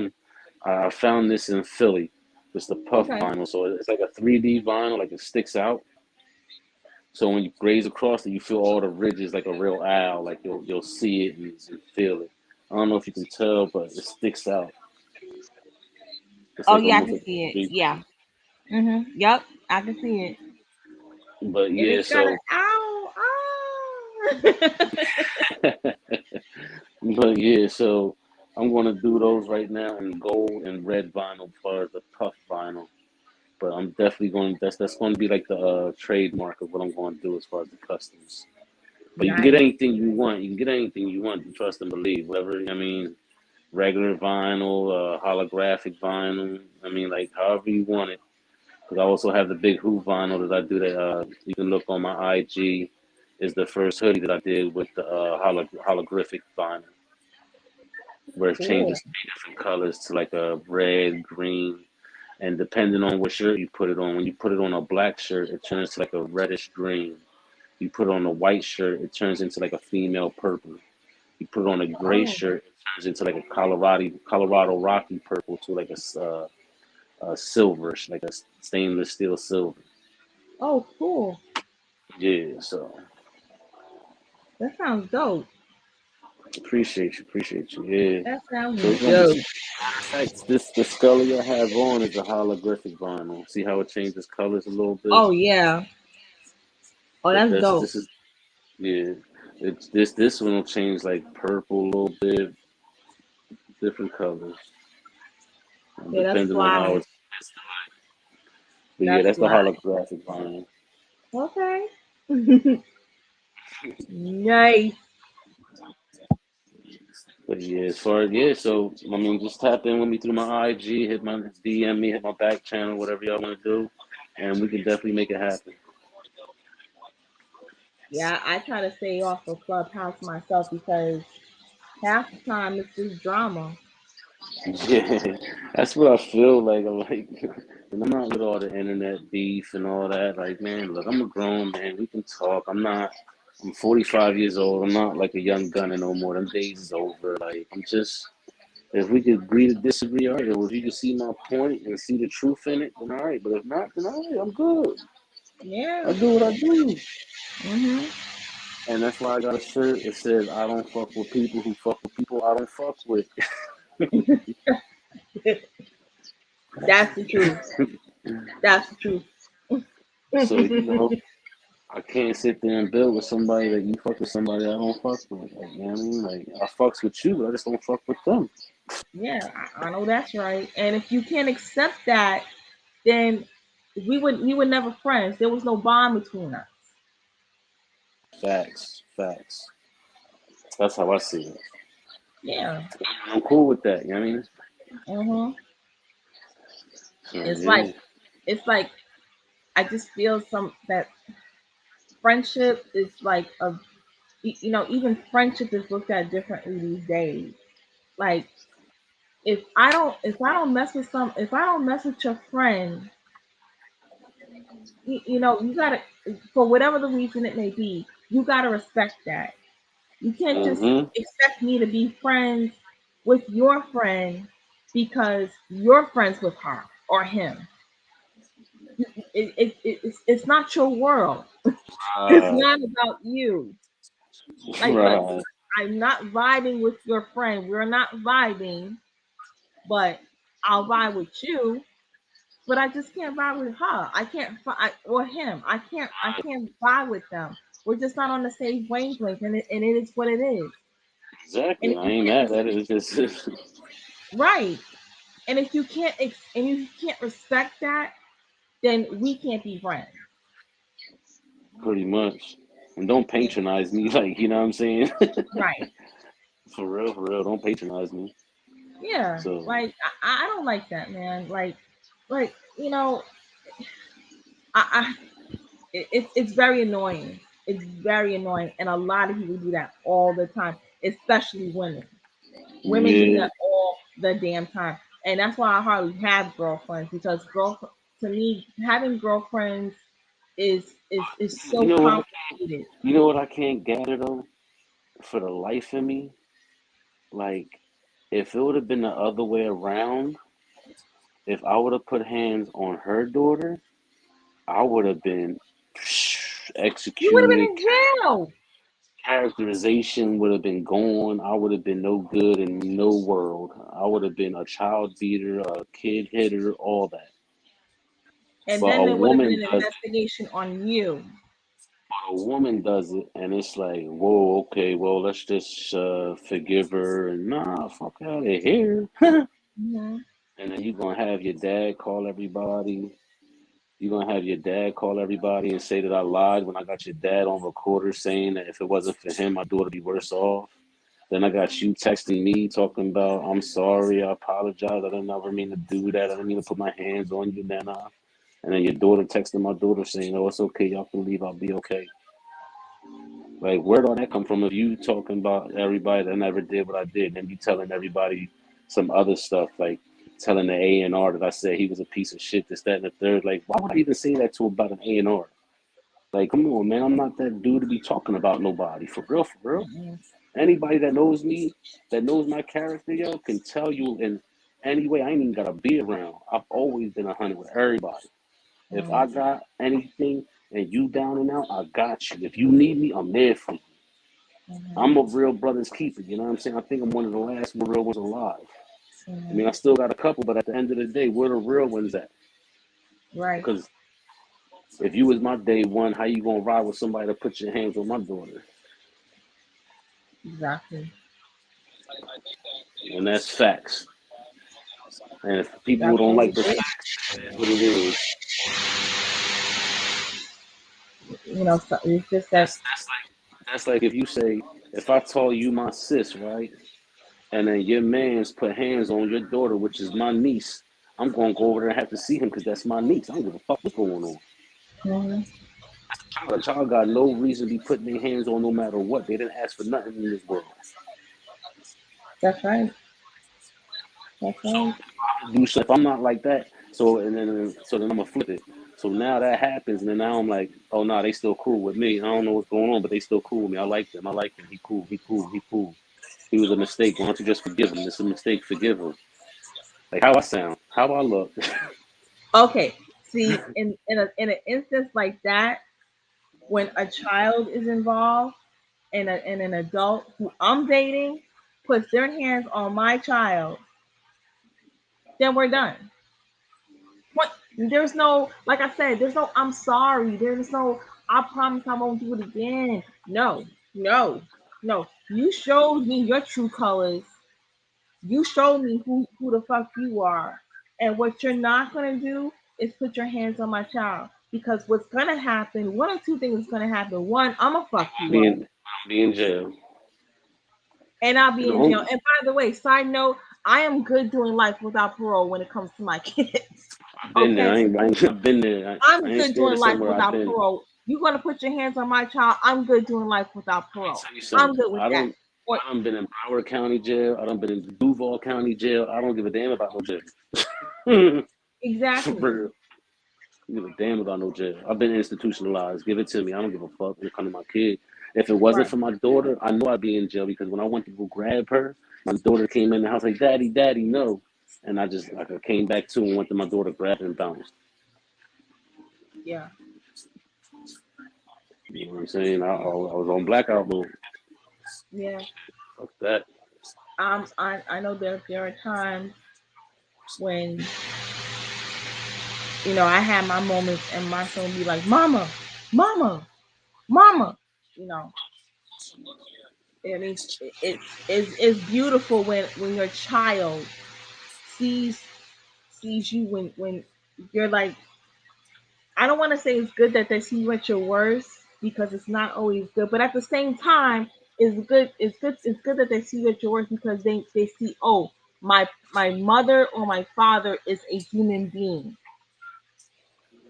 I found this in Philly. It's the puff Okay. vinyl, so it's like a 3D vinyl, like it sticks out. So when you graze across it, you feel all the ridges like a real owl, like you'll see it and feel it. I don't know if you can tell, but it sticks out. It's Oh like yeah, I almost can like see it. 3D. Yeah. Yep, I can see it. But And yeah, it's got an so ow. Ah. but yeah, so I'm gonna do those right now in gold and red vinyl for the puff vinyl. But I'm definitely going. That's going to be like the trademark of what I'm going to do as far as the customs. But you can get Nice. anything you want. You can get anything you want. Trust and believe. Whatever. I mean, regular vinyl, holographic vinyl. I mean, like however you want it. Because I also have the big hoop vinyl that I do. That you can look on my IG. Is the first hoodie that I did with the holographic vinyl, where it Cool. changes three different colors to like a red, green, and depending on what shirt you put it on, when you put it on a black shirt, it turns to like a reddish green. You put it on a white shirt, it turns into like a female purple. You put it on a gray Oh. shirt, it turns into like a Colorado Rocky purple to like a silver, like a stainless steel silver. Oh, cool. Yeah, so That sounds dope. appreciate you. Yeah. That So sounds it's gonna be dope. some effects. This the Scully I have on is a holographic vinyl. See how it changes colors a little bit? Oh yeah. Oh, But that's this dope. this is yeah. It's this one will change like purple a little bit, different colors, Yeah, that's depending on how fly. it's. But yeah, That's that's the fly. holographic vinyl. Okay. Nice. But yeah, as far as yeah, so I mean, just tap in with me through my IG, hit my DM me, hit my back channel, whatever y'all want to do, and we can definitely make it happen. Yeah, I try to stay off of Clubhouse myself because half the time it's just drama. Yeah, that's what I feel like. I'm like, and I'm not with all the internet beef and all that. Like, man, look, I'm a grown man. We can talk. I'm not. I'm 45 years old. I'm not like a young gunner no more. Them days is over. Like, I'm just. If we could agree to disagree, all right. Or if you can see my point and see the truth in it, then all right. But if not, then all right. I'm good. I Yeah. do what I do. Mhm. And that's why I got a shirt that says, I don't fuck with people who fuck with people I don't fuck with. That's the truth. That's the truth. So, I can't sit there and build with somebody that you fuck with somebody I don't fuck with. Like, you know what I mean? Like, I fucks with you, but I just don't fuck with them. Yeah, I know that's right. And if you can't accept that, then we were never friends. There was no bond between us. Facts, facts. That's how I see it. Yeah. I'm cool with that, you know what I mean? Mhm. It's like Yeah. it's like I just feel some that friendship is like a even friendship is looked at differently these days. Like if I don't mess with your friend, you gotta, for whatever the reason it may be, you gotta respect that. You can't just Mm-hmm. expect me to be friends with your friend because you're friends with her or him. It's not your world. It's Right. not about you. Like, look, Right. I'm not vibing with your friend. We're not vibing, but I'll vibe with you. But I just can't vibe with her. I can't or him. I can't vibe with them. We're just not on the same wavelength, and it is what it is. And Exactly. if I you ain't can't mad at it. It's just right, and if you can't and if you can't respect that, then we can't be friends. pretty much. And don't patronize me, like you know what I'm saying? Right. For real. Don't patronize me. Yeah. So Like I don't like that, man. Like I it's very annoying. It's very annoying, and a lot of people do that all the time, especially women. Women do yeah. that all the damn time, and that's why I hardly have girlfriends because to me having girlfriends is You so know what? complicated. You know what I can't gather though, for the life of me. Like, if it would have been the other way around, if I would have put hands on her daughter, I would have been You would have been executed. in jail. Characterization would have been gone. I would have been no good in no world. I would have been a child beater, a kid hitter, all that. And But then a there would have been woman an does investigation on you. a woman does it, and it's like, whoa, okay, well, let's just forgive her, and nah, fuck out of here. Hmm. And then you're gonna have your dad call everybody. You're gonna have your dad call everybody and say that I lied when I got your dad on recorder saying that if it wasn't for him, my daughter would be worse off. Then I got you texting me talking about I'm sorry, I apologize, I didn't ever mean to do that, I didn't mean to put my hands on you, Nana. And then your daughter texting my daughter saying, "Oh, it's okay, y'all can leave, I'll be okay." Like, where'd all that come from? Of you talking about everybody that never did what I did, and you telling everybody some other stuff, like telling the A&R that I said he was a piece of shit, this, that, and the third. Like, why would I even say that to about an A&R? Like, come on, man, I'm not that dude to be talking about nobody. For real, for real. Mm-mm. Anybody that knows me, that knows my character, yo, can tell you in any way. I ain't even gotta be around. I've always been 100 with everybody. If Mm. I got anything and you down and out, I got you. If you need me, I'm there for you. Mhm. I'm a real brother's keeper. You know what I'm saying? I think I'm one of the last real ones alive. I Mhm. mean, I still got a couple, but at the end of the day, where the real ones at? Right. Because if you was my day one, how you gonna ride with somebody to put your hands on my daughter? Exactly. And that's facts. And if people who That's don't what like it the is. facts, that's what it is. So it's just that. That's like if you say, if I told you my sis, right, and then your man's put hands on your daughter, which is my niece, I'm gonna go over there and have to see him because that's my niece. I don't give a fuck what's going on. Mhm. A child got no reason to be putting their hands on no matter what. They didn't ask for nothing in this world. That's right. That's right. Do so if I'm not like that, so then I'm gonna flip it. So now that happens, and then now I'm like, oh no, they still cool with me. I don't know what's going on, but they still cool with me. I like them. I like him. He cool. He cool. He cool. He was a mistake. Why don't you just forgive him? It's a mistake. Forgive him. Like how I sound, how I look. Okay. See, in an instance like that, when a child is involved and an adult who I'm dating puts their hands on my child, then we're done. What? There's no, like I said, there's no I'm sorry. There's no I promise I won't do it again. No, no, no. You showed me your true colors. You showed me who the fuck you are. And what you're not gonna do is put your hands on my child. Because what's gonna happen, one or two things is gonna happen. One, I'ma fuck you up Being, being jail. and I'll And be the in jail. only, And by the way, side note, I am good doing life without parole when it comes to my kids. I've been there. Okay, I've been there. I'm I ain't good scared doing of life somewhere I've without been. parole. You're gonna put your hands on my child. I'm good doing life without Let me parole. tell you I'm something. good with that. Or I done been in Broward County jail. I done been in Duval County jail. I don't give a damn about no jail. For exactly. real. I don't give a damn about no jail. I've been institutionalized. Give it to me. I don't give a fuck when it comes to my kid. If it wasn't Right. for my daughter, I know I'd be in jail because when I went to go grab her, my daughter came in the house like, Daddy, Daddy, no. And I just like I came back to and went to my daughter, grabbed her and bounced. Yeah. You know what I'm saying? I was on blackout mode. Yeah. Fuck that. I know there are times when I have my moments and my son be like, Mama, Mama, Mama. You know, I mean, it's beautiful when your child sees sees you when you're like, I don't want to say it's good that they see you at your worst because it's not always good, but at the same time, it's good that they see you at your worst because they see, oh, my mother or my father is a human being.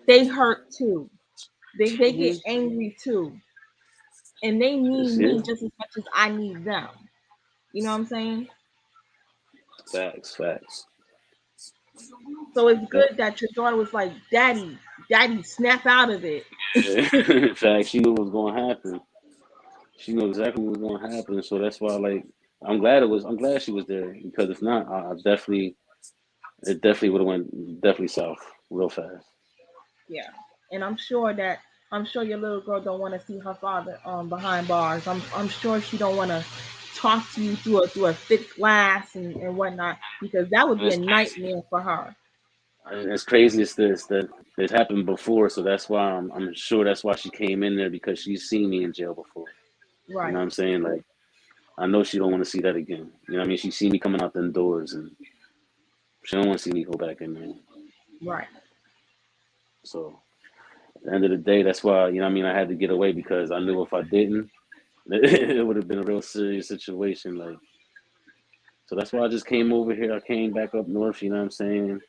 They hurt too. They get Mm-hmm. angry too, and they need It's, yeah, me just as much as I need them. You know what I'm saying? facts, facts. So it's Yep. good that your daughter was like, Daddy, Daddy, snap out of it. Yeah. In fact, she knew what was going to happen. She knew exactly what was going to happen. So that's why, like, I'm glad she was there because if not, it definitely would have went definitely south real fast. Yeah, and I'm sure your little girl don't want to see her father behind bars. I'm sure she don't want to talk to you through a thick glass and whatnot because that would And be a it's crazy. nightmare for her. And it's crazy as this that it's happened before. So that's why I'm sure that's why she came in there because she's seen me in jail before. You know Right, what I'm saying? Like, I know she don't want to see that again. You know what I mean? She seen me coming out them doors and she don't want to see me go back in there. right. So at the end of the day, that's why, you know what I mean, I had to get away because I knew if I didn't, it would have been a real serious situation. Like, so that's why I just came over here. I came back up north, you know what I'm saying?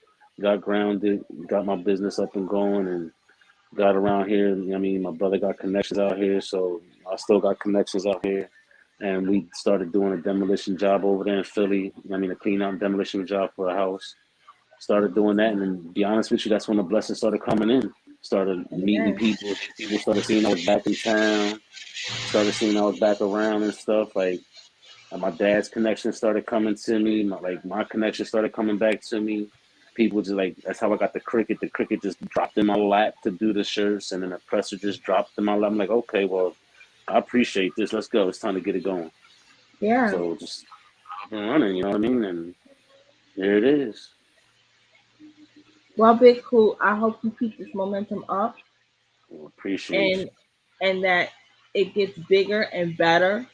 Got grounded, got my business up and going, and got around here. You know what I mean? My brother got connections out here, so I still got connections out here. And we started doing a demolition job over there in Philly. You know what I mean, a clean out demolition job for a house. Started doing that, and then, to be honest with you, that's when the blessings started coming in. Started meeting Amen. people. People started seeing I was back in town. Started seeing I was back around and stuff. Like, my dad's connection started coming to me. My connection started coming back to me. People just like that's how I got the cricket. The cricket just dropped in my lap to do the shirts, and then the presser just dropped in my lap. I'm like, okay, well, I appreciate this. Let's go. It's time to get it going. Yeah. So just up and running. You know what I mean? And there it is. Well, big cool. I hope you keep this momentum up Well, appreciate and you. that it gets bigger and better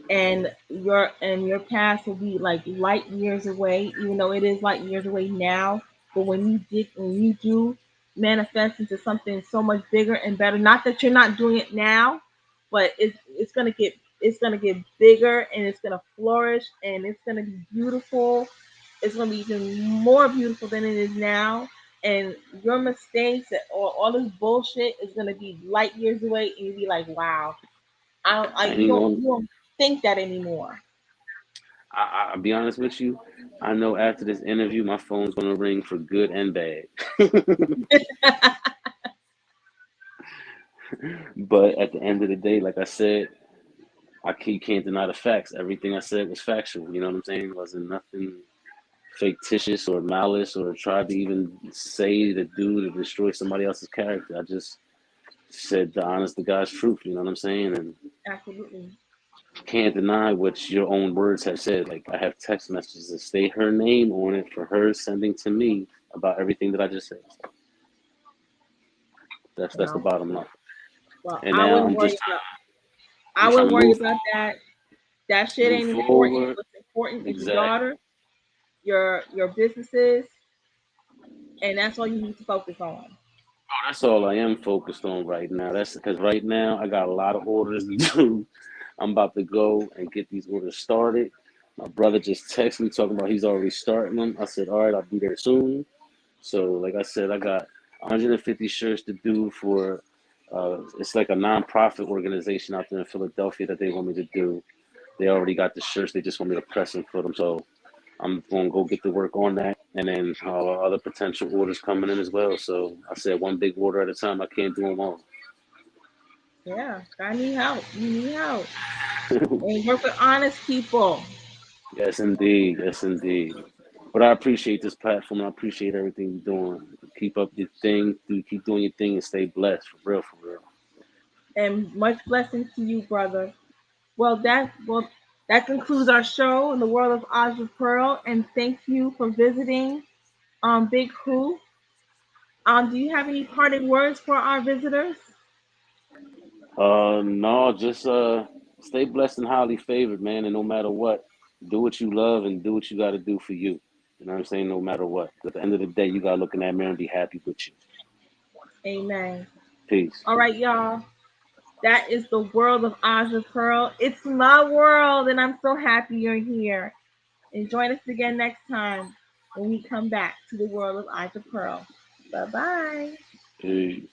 and your past will be like light years away, even though it is light years away now. But when you do manifest into something so much bigger and better, not that you're not doing it now, but it's gonna get bigger and it's gonna flourish and it's gonna be beautiful. It's gonna be even more beautiful than it is now. And your mistakes or all this bullshit is gonna be light years away, and you'll be like, "Wow, I ain't even gonna. you don't think that anymore." I'll be honest with you. I know after this interview, my phone's gonna ring for good and bad. But at the end of the day, like I said, can't deny the facts. Everything I said was factual. You know what I'm saying? It wasn't nothing fictitious or malice or tried to even say to do to destroy somebody else's character. I just said the honest to God's truth. You know what I'm saying? And Absolutely. can't deny what your own words have said. Like I have text messages that state her name on it for her sending to me about everything that I just said. That's the Well, bottom line. well, And now I I'm wouldn't trying to worry about that. That shit move ain't important. forward. What's important is your Exactly. daughter, your businesses, and that's all you need to focus on. That's all I am focused on right now. That's because right now I got a lot of orders to do. I'm about to go and get these orders started. My brother just texted me talking about he's already starting them. I said, all right, I'll be there soon. So, like I said, I got 150 shirts to do for. It's like a nonprofit organization out there in Philadelphia that they want me to do. They already got the shirts. They just want me to press them for them. So I'm going to go get to work on that. And then other potential orders coming in as well. So I said one big order at a time. I can't do them all. Yeah, I need help. You need help. And work with honest people. Yes, indeed. Yes, indeed. But I appreciate this platform. I appreciate everything you're doing. Keep up your thing. Keep doing your thing and stay blessed. For real, for real. And much blessings to you, brother. Well, that concludes our show in the world of Aja Pearl. And thank you for visiting Big Who. Do you have any parting words for our visitors? No, just stay blessed and highly favored, man. And no matter what, do what you love and do what you got to do for you. You know what I'm saying? No matter what. At the end of the day, you got to look in that mirror and be happy with you. Amen. Peace. All right, y'all. That is the world of Aja Pearl. It's my world, and I'm so happy you're here. And join us again next time when we come back to the world of Aja Pearl. Bye bye. Peace.